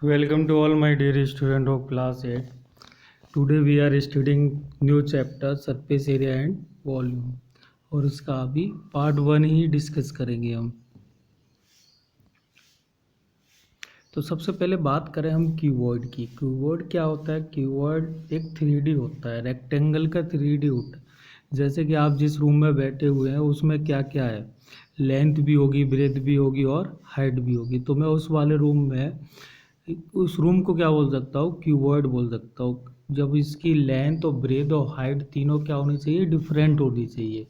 Welcome to all my dear student of class 8. Today we are studying new chapter surface area and volume और इसका अभी part 1 ही discuss करेंगे हम। तो सबसे पहले बात करें हम क्यूबॉइड की। क्यूबॉइड क्या होता है? क्यूबॉइड एक 3D होता है, रेक्टेंगल का 3D होता है। जैसे कि आप जिस रूम में बैठे हुए हैं उसमें क्या क्या है, लेंथ भी होगी, ब्रेथ भी होगी और हाइट भी होगी। तो मैं उस वाले रूम में उस रूम को क्या बोल सकता हूँ? क्यूबॉइड बोल सकता हूँ। जब इसकी लेंथ और ब्रेथ और हाइट तीनों क्या होनी चाहिए? डिफरेंट होनी चाहिए।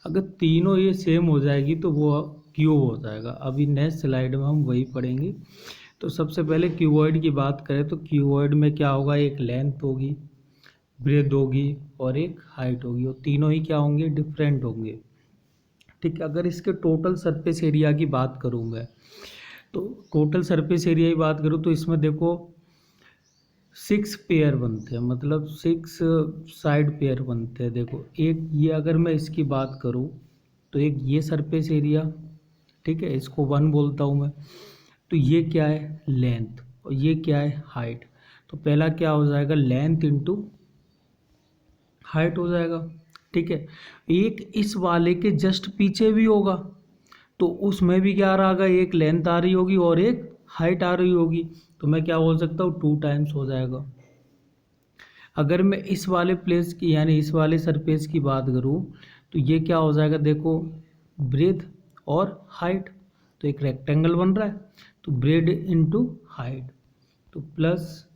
अगर तीनों ये सेम हो जाएगी तो वो क्यूब हो जाएगा। अभी नेक्स्ट स्लाइड में हम वही पढ़ेंगे। तो सबसे पहले क्यूबॉइड की बात करें तो क्यूबॉइड में क्या होगा? एक लेंथ होगी, ब्रेथ होगी और एक हाइट होगी और तीनों ही क्या होंगे? डिफरेंट होंगे। ठीक है। अगर इसके टोटल सरफेस एरिया की बात करूँ मैं, तो टोटल सरफेस एरिया की बात करूँ तो इसमें देखो 6 पेयर बनते हैं, मतलब 6 साइड पेयर बनते हैं। देखो एक ये, अगर मैं इसकी बात करूँ तो एक ये सरफेस एरिया, ठीक है, इसको 1 बोलता हूँ मैं। तो ये क्या है? लेंथ। और ये क्या है? हाइट। तो पहला क्या हो जाएगा? लेंथ इंटू हाइट हो जाएगा। ठीक है। एक इस वाले के जस्ट पीछे भी होगा तो उसमें भी क्या आ रहा? एक लेंथ आ रही होगी और एक हाइट आ रही होगी। तो मैं क्या बोल सकता हूँ? 2 टाइम्स हो जाएगा। अगर मैं इस वाले प्लेस की यानी इस वाले सरफेस की बात करूँ तो ये क्या हो जाएगा? देखो ब्रेथ और हाइट। तो एक रेक्टेंगल बन रहा है तो ब्रेथ इंटू हाइट, तो प्लस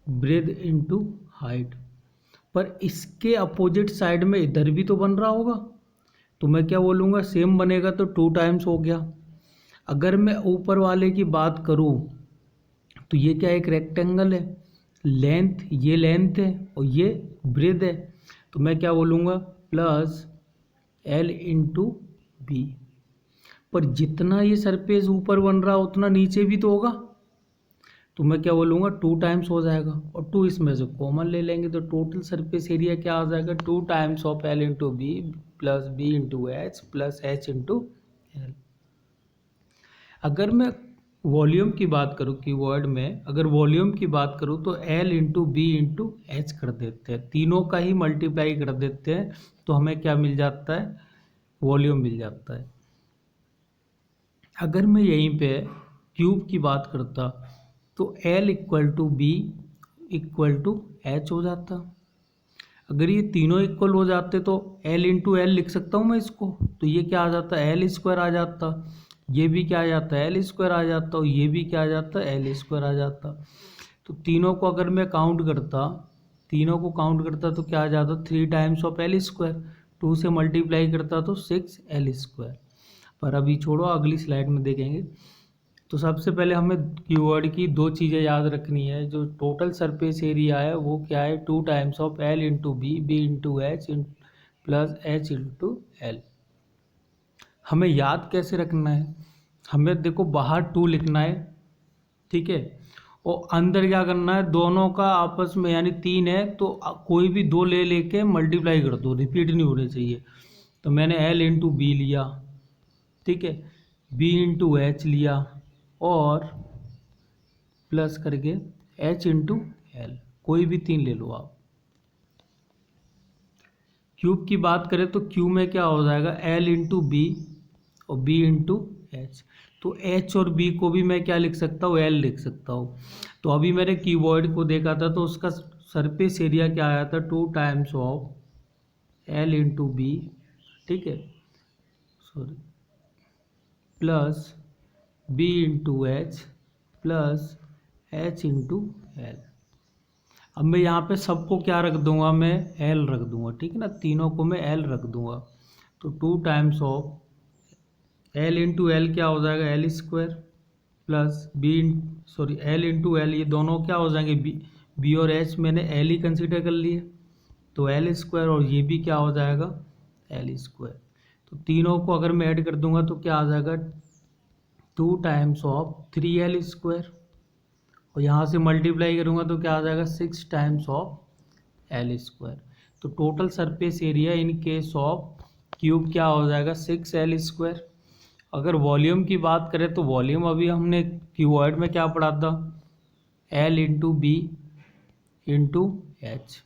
ब्रेथ इंटू हाइट। पर इसके अपोजिट साइड में इधर भी तो बन रहा होगा तो मैं क्या बोलूँगा? सेम बनेगा तो 2 टाइम्स हो गया। अगर मैं ऊपर वाले की बात करूँ तो ये क्या? एक रेक्टेंगल है, लेंथ, ये लेंथ है और ये ब्रेथ है। तो मैं क्या बोलूँगा? Plus L into B. पर जितना ये सरफेस ऊपर बन रहा उतना नीचे भी तो होगा तो मैं क्या बोलूँगा? 2 टाइम्स हो जाएगा और 2 इसमें से कॉमन ले लेंगे तो टोटल सरफेस एरिया क्या आ जाएगा? 2 times of L into B plus B into H plus H into L. अगर मैं वॉल्यूम की बात करूँ कीवर्ड में, अगर वॉल्यूम की बात करूँ तो L into B into H कर देते हैं, तीनों का ही मल्टीप्लाई कर देते हैं तो हमें क्या मिल जाता है? वॉल्यूम मिल जाता है। अगर मैं यहीं पे क्यूब की बात करता तो L equal to B equal to H हो जाता। अगर ये तीनों इक्वल हो जाते तो एल इंटू एल लिख सकता हूँ मैं इसको, तो ये क्या आ जाता? एल स्क्वायर आ जाता। ये भी क्या आ जाता? एल स्क्वायर आ जाता और ये भी क्या आ जाता? एल स्क्वायर आ जाता। तो तीनों को अगर मैं काउंट करता, तीनों को काउंट करता तो क्या आ जाता? 3 टाइम्स ऑफ एल स्क्वायर। 2 से मल्टीप्लाई करता तो 6 एल स्क्वायर। पर अभी छोड़ो, अगली स्लाइड में देखेंगे। तो सबसे पहले हमें कीवर्ड की 2 चीज़ें याद रखनी है। जो टोटल सरफेस एरिया है वो क्या है? 2 times of L into B, B into H plus H into L. हमें याद कैसे रखना है? हमें देखो बाहर 2 लिखना है, ठीक है, और अंदर क्या करना है? दोनों का आपस में यानी 3 है तो कोई भी 2 ले लेके मल्टीप्लाई कर दो, रिपीट नहीं होने चाहिए। तो मैंने एल इंटू बी लिया, ठीक है, बी इंटू एच लिया और प्लस करके एच इंटू एल, कोई भी 3 ले लो आप। क्यूब की बात करें तो क्यूब में क्या हो जाएगा? एल इंटू बी और बी इंटू एच। तो एच और बी को भी मैं क्या लिख सकता हूँ? एल लिख सकता हूँ। तो अभी मैंने क्यूबॉइड को देखा था तो उसका सरफेस एरिया क्या आया था? 2 times of L into B, ठीक है, sorry, plus B into H plus H into L. अब मैं यहाँ पे सबको क्या रख दूंगा? मैं एल रख दूंगा, ठीक है ना, तीनों को मैं एल रख दूंगा। तो 2 times of L into L क्या हो जाएगा? L square plus B, sorry, L into L, ये दोनों क्या हो जाएंगे? बी और एच मैंने एल ही कंसिडर कर लिए तो एल स्क्वायर, और ये भी क्या हो जाएगा? L square. तो तीनों को अगर मैं ऐड कर दूंगा तो क्या आ जाएगा? 2 टाइम्स ऑफ 3 एल स्क्वायर, और यहाँ से मल्टीप्लाई करूँगा तो क्या आ जाएगा? 6 टाइम्स ऑफ एल स्क्वायर। तो total surface area in case of cube क्या हो जाएगा? 6 एल स्क्वायर। अगर वॉल्यूम की बात करें तो वॉल्यूम अभी हमने क्यूबॉइड में क्या पढ़ा था, L into B into H.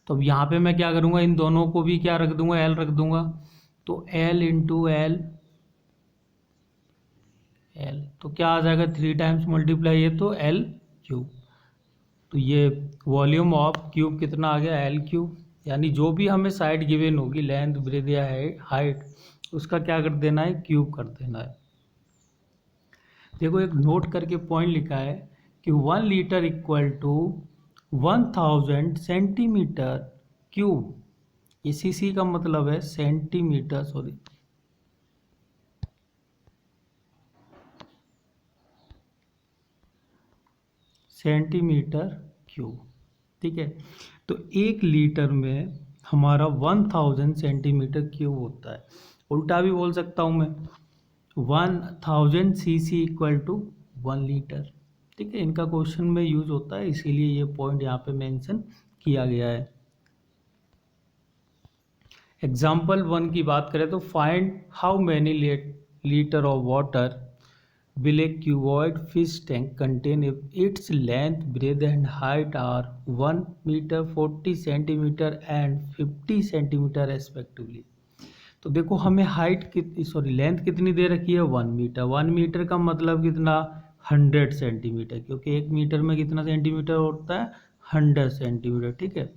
तो अब यहाँ पे मैं क्या करूँगा, इन दोनों को भी क्या रख दूंगा, L रख दूंगा। तो L इंटू एल, तो क्या आ जाएगा, 3 टाइम्स मल्टीप्लाई है तो L क्यूब। तो ये वॉल्यूम ऑफ क्यूब कितना आ गया, L क्यूब। यानी जो भी हमें साइड गिवन होगी, लेंथ ब्रेथ या हाइट, उसका क्या कर देना है, क्यूब कर देना है। देखो एक नोट करके पॉइंट लिखा है कि 1 litre equal to 1000 centimetre cube. ये सीसी का मतलब है सेंटीमीटर, सॉरी सेंटीमीटर क्यूब, ठीक है। तो 1 लीटर में हमारा 1000 सेंटीमीटर क्यूब होता है। उल्टा भी बोल सकता हूँ मैं, 1000 सीसी इक्वल टू 1 लीटर, ठीक है। इनका क्वेश्चन में यूज होता है, इसीलिए ये पॉइंट यहाँ पे मेंशन किया गया है। एग्जाम्पल 1 की बात करें तो find how many litre of water will a cuboid fish tank contain if its length, breadth and height are 1 meter, 40 centimeter and 50 centimeter respectively। तो देखो हमें हाइट कितनी, सॉरी लेंथ कितनी दे रखी है, 1 मीटर। 1 मीटर का मतलब कितना, 100 सेंटीमीटर, क्योंकि 1 मीटर में कितना सेंटीमीटर होता है, 100 सेंटीमीटर, ठीक है।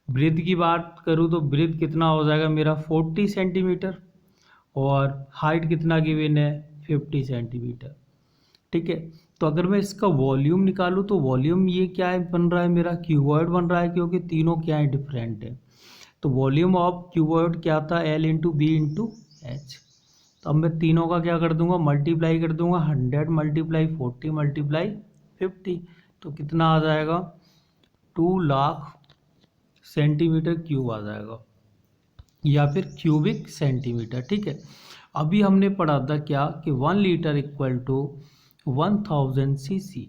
ब्रेथ की बात करूँ तो ब्रेथ कितना हो जाएगा मेरा, 40 सेंटीमीटर, और हाइट कितना गिवन है, 50 सेंटीमीटर, ठीक है। तो अगर मैं इसका वॉल्यूम निकालूं तो वॉल्यूम ये क्या है, बन रहा है मेरा क्यूबॉइड बन रहा है, क्योंकि तीनों क्या है, डिफरेंट है। तो वॉल्यूम ऑफ क्यूबॉइड क्या था, L into B into H. तो अब मैं तीनों का क्या कर दूंगा, मल्टीप्लाई कर दूंगा, 100 मल्टीप्लाई 40 मल्टीप्लाई 50, तो कितना आ जाएगा, 2 लाख सेंटीमीटर क्यूब आ जाएगा, या फिर क्यूबिक सेंटीमीटर, ठीक है। अभी हमने पढ़ा था क्या कि 1 लीटर इक्वल टू 1000 सीसी।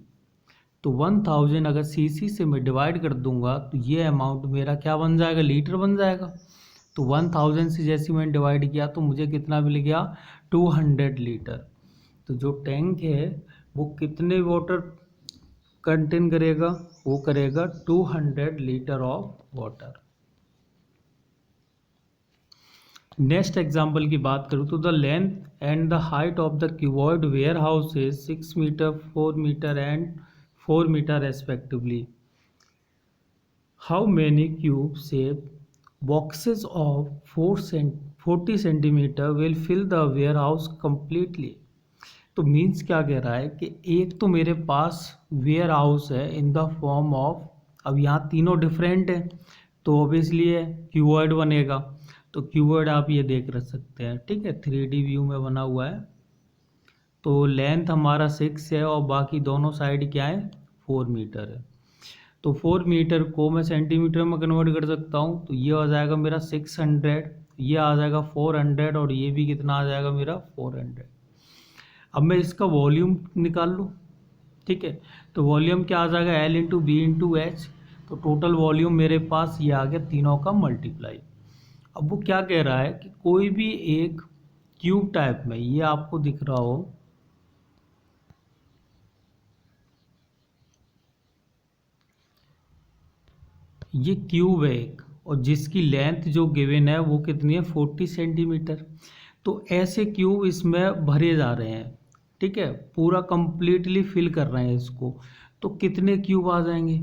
तो 1000 अगर सीसी से मैं डिवाइड कर दूंगा तो ये अमाउंट मेरा क्या बन जाएगा, लीटर बन जाएगा। तो 1000 से जैसे मैंने डिवाइड किया तो मुझे कितना मिल गया, 200 लीटर। तो जो टैंक है वो कितने वाटर कंटेन करेगा, वो करेगा 200 litre of water. Next example की बात करूँ तो the length and the height of the cuboid warehouse is 6 metre, 4 metre and 4 metre respectively. How many cube shape boxes of 40 centimetre will fill the warehouse completely. तो means क्या कह रहा है कि एक तो मेरे पास वेयर हाउस है इन द फॉर्म ऑफ, अब यहाँ तीनों डिफरेंट है तो ऑब्वियसली है क्यूबॉइड बनेगा। तो क्यूबॉइड आप ये देख रख सकते हैं, ठीक है, 3D व्यू में बना हुआ है। तो लेंथ हमारा 6 है और बाकी दोनों साइड क्या है, 4 मीटर है। तो 4 मीटर को मैं सेंटीमीटर में कन्वर्ट कर सकता हूँ, तो ये आ जाएगा मेरा 600, ये आ जाएगा 400 और ये भी कितना आ जाएगा मेरा 400। अब मैं इसका वॉल्यूम निकाल लूँ, ठीक है। तो वॉल्यूम क्या आ जाएगा, L into B into H. तो टोटल वॉल्यूम मेरे पास ये आ गया, तीनों का मल्टीप्लाई। अब वो क्या कह रहा है कि कोई भी एक क्यूब टाइप में, ये आपको दिख रहा हो, ये क्यूब है एक, और जिसकी लेंथ जो गिवन है वो कितनी है, 40 सेंटीमीटर। तो ऐसे क्यूब इसमें भरे जा रहे हैं, ठीक है, पूरा कंप्लीटली फिल कर रहे हैं इसको। तो कितने क्यूब आ जाएंगे,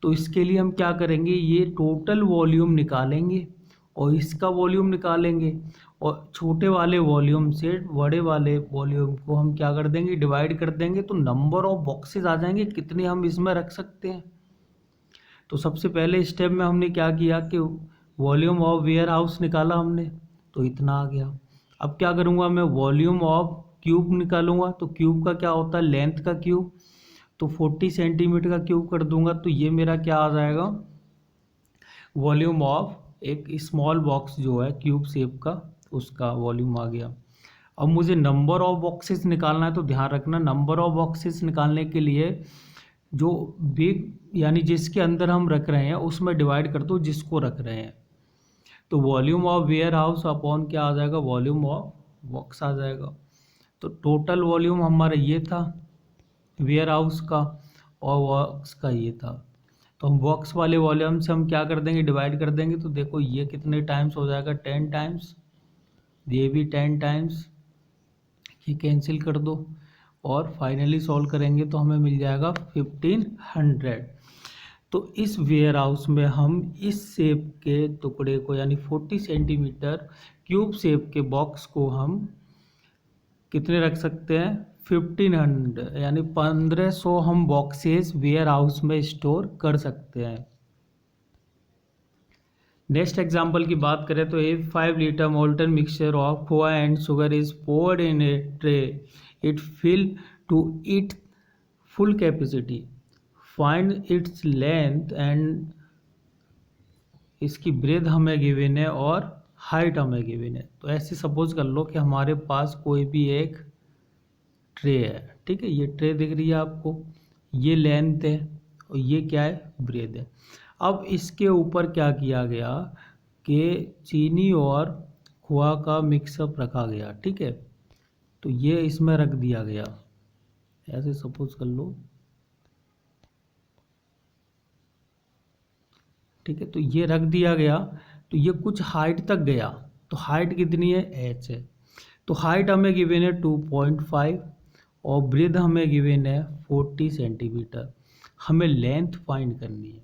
तो इसके लिए हम क्या करेंगे, ये टोटल वॉल्यूम निकालेंगे और इसका वॉल्यूम निकालेंगे, और छोटे वाले वॉल्यूम से बड़े वाले वॉल्यूम को हम क्या कर देंगे, डिवाइड कर देंगे। तो नंबर ऑफ बॉक्सेस आ जाएंगे, कितने हम इसमें रख सकते हैं। तो सबसे पहले स्टेप में हमने क्या किया कि वॉल्यूम ऑफ वेयर हाउस निकाला हमने, तो इतना आ गया। अब क्या करूँगा मैं, वॉल्यूम ऑफ क्यूब निकालूंगा। तो क्यूब का क्या होता है, लेंथ का क्यूब। तो 40 सेंटीमीटर का क्यूब कर दूंगा, तो ये मेरा क्या आ जाएगा, वॉल्यूम ऑफ एक स्मॉल बॉक्स जो है क्यूब शेप का, उसका वॉल्यूम आ गया। अब मुझे नंबर ऑफ बॉक्सेस निकालना है, तो ध्यान रखना नंबर ऑफ बॉक्सेस निकालने के लिए जो बिग यानी जिसके अंदर हम रख रहे हैं उसमें डिवाइड कर दो जिसको रख रहे हैं। तो volume of warehouse upon क्या आ जाएगा, वॉल्यूम ऑफ बॉक्स आ जाएगा। तो टोटल वॉल्यूम हमारा ये था वेयर हाउस का और बॉक्स का ये था। तो हम बॉक्स वाले वॉल्यूम से हम क्या कर देंगे, डिवाइड कर देंगे। तो देखो ये कितने टाइम्स हो जाएगा, 10 टाइम्स, ये भी 10 टाइम्स, ये कैंसिल कर दो और फाइनली सॉल्व करेंगे तो हमें मिल जाएगा 1500। तो इस वेयर हाउस में हम इस शेप के टुकड़े को यानी 40 सेंटीमीटर क्यूब शेप के बॉक्स को हम कितने रख सकते हैं, 1500 यानी 1500 हम बॉक्सेस वेयर हाउस में स्टोर कर सकते हैं। नेक्स्ट एग्जाम्पल की बात करें तो a 5 litre molten mixture of khoa and sugar is poured in a tray, it fill to it full capacity, find its length and, इसकी ब्रेथ हमें गिवन है और हाइट हमें गिवन है। तो ऐसे सपोज कर लो कि हमारे पास कोई भी एक ट्रे है, ठीक है, ये ट्रे दिख रही है आपको, ये लेंथ है और ये क्या है, ब्रेथ है। अब इसके ऊपर क्या किया गया कि चीनी और खोआ का मिक्सअप रखा गया, ठीक है, तो ये इसमें रख दिया गया, ऐसे सपोज कर लो, ठीक है, तो ये रख दिया गया। तो ये कुछ हाइट तक गया, तो हाइट कितनी है, h है। तो हाइट हमें गिवन है 2.5 और ब्रेथ हमें गिवन है 40 सेंटीमीटर। हमें लेंथ फाइंड करनी है।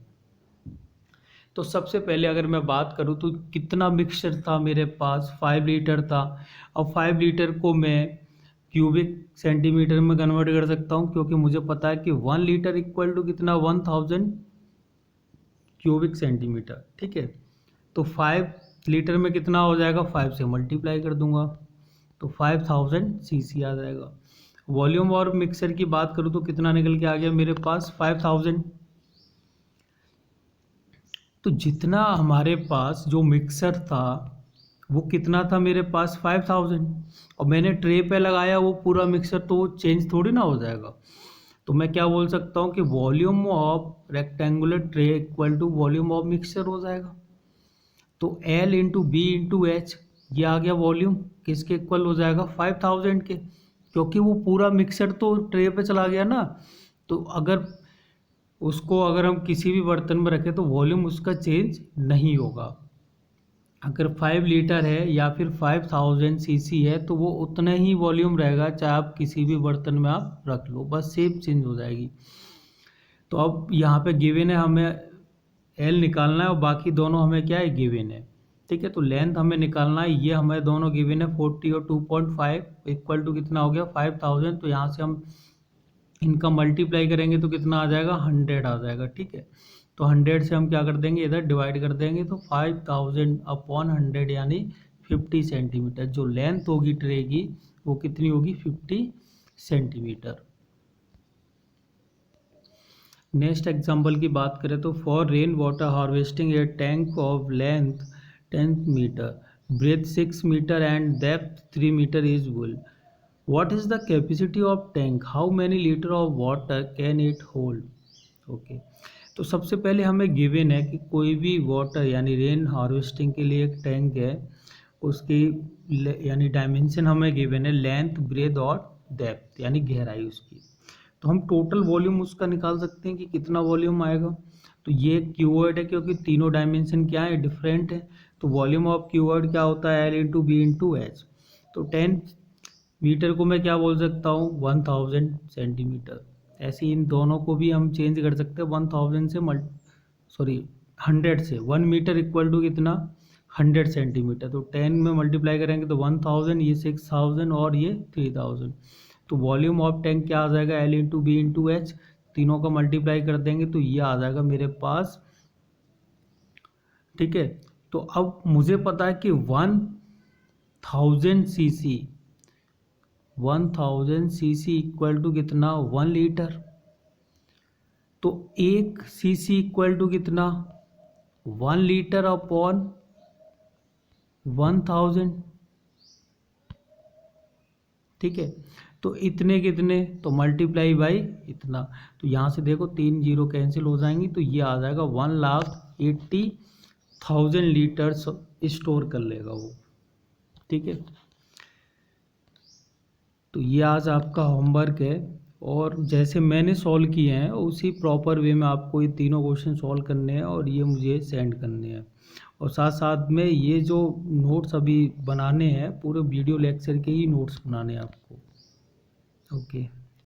तो सबसे पहले अगर मैं बात करूँ तो कितना मिक्सचर था मेरे पास, 5 लीटर था। अब 5 लीटर को मैं क्यूबिक सेंटीमीटर में कन्वर्ट कर सकता हूँ, क्योंकि मुझे पता है कि 1 लीटर इक्वल टू कितना, 1000 क्यूबिक सेंटीमीटर, ठीक है। तो 5 लीटर में कितना हो जाएगा, 5 से मल्टीप्लाई कर दूंगा तो 5000 सीसी आ जाएगा। वॉल्यूम और मिक्सर की बात करूँ तो कितना निकल के आ गया मेरे पास, 5000। तो जितना हमारे पास जो मिक्सर था वो कितना था मेरे पास, 5000, और मैंने ट्रे पे लगाया वो पूरा मिक्सर, तो वो चेंज थोड़ी ना हो जाएगा। तो मैं क्या बोल सकता हूँ कि volume of rectangular tray equal to volume of mixture हो जाएगा। तो L into B into H, ये आ गया वॉल्यूम, किसके इक्वल हो जाएगा, 5000 के, क्योंकि वो पूरा मिक्सचर तो ट्रे पे चला गया ना। तो अगर उसको अगर हम किसी भी बर्तन में रखें तो वॉल्यूम उसका चेंज नहीं होगा। अगर 5 लीटर है या फिर 5000 सीसी है तो वो उतना ही वॉल्यूम रहेगा, चाहे आप किसी भी बर्तन में आप रख लो, बस शेप चेंज हो जाएगी। तो अब यहाँ पे गिवन है, हमें एल निकालना है और बाकी दोनों हमें क्या है, गिवन है, ठीक है। तो लेंथ हमें निकालना है, ये हमें दोनों गिवन है, 40 और 2.5 इक्वल टू कितना हो गया, 5000। तो यहाँ से हम इनका मल्टीप्लाई करेंगे तो कितना आ जाएगा, 100 आ जाएगा, ठीक है। तो 100 से हम क्या कर देंगे, इधर डिवाइड कर देंगे, तो 5000 अपॉन 100 यानी 50 सेंटीमीटर। जो लेंथ होगी ट्रे की वो कितनी होगी, 50 सेंटीमीटर। नेक्स्ट एग्जांपल की बात करें तो for rain water harvesting a tank of length 10 metre, breadth 6 metre and depth 3 metre is built, what is the capacity of tank, how many liter of water can it hold। Okay, तो सबसे पहले हमें given है कि कोई भी water यानी rain harvesting के लिए एक टैंक है, उसकी यानी डायमेंशन हमें गिवन है, लेंथ, ब्रेथ और डेप्थ यानी गहराई उसकी। तो हम टोटल वॉल्यूम उसका निकाल सकते हैं कि कितना वॉल्यूम आएगा। तो ये कीवर्ड है क्योंकि तीनों डायमेंशन क्या है, डिफरेंट है। तो वॉल्यूम ऑफ कीवर्ड क्या होता है, L into B into H. तो 10 मीटर को मैं क्या बोल सकता हूँ, 1000 सेंटीमीटर। ऐसे इन दोनों को भी हम चेंज कर सकते हैं, 1000 से 100 से। 1 मीटर इक्वल टू कितना, 100 सेंटीमीटर। तो 10 में मल्टीप्लाई करेंगे तो 1000, ये 6000 और ये 3000। तो वॉल्यूम ऑफ टैंक क्या आ जाएगा, L into B into H, तीनों का मल्टीप्लाई कर देंगे तो ये आ जाएगा मेरे पास, ठीक है। तो अब मुझे पता है कि 1000 सीसी, 1000 सीसी इक्वल टू कितना, 1 लीटर। तो 1 सीसी इक्वल टू कितना, 1 लीटर अपॉन 1000, ठीक है। तो इतने कितने, तो मल्टीप्लाई बाई इतना। तो यहाँ से देखो 3 जीरो कैंसिल हो जाएंगी, तो ये आ जाएगा 1,80,000 लीटर स्टोर कर लेगा वो, ठीक है। तो ये आज आपका होमवर्क है, और जैसे मैंने सॉल्व किए हैं उसी प्रॉपर वे में आपको ये तीनों क्वेश्चन सॉल्व करने हैं और ये मुझे सेंड करने हैं। और साथ साथ में ये जो नोट्स अभी बनाने हैं, पूरे वीडियो लेक्चर के ही नोट्स बनाने हैं आपको। ओके।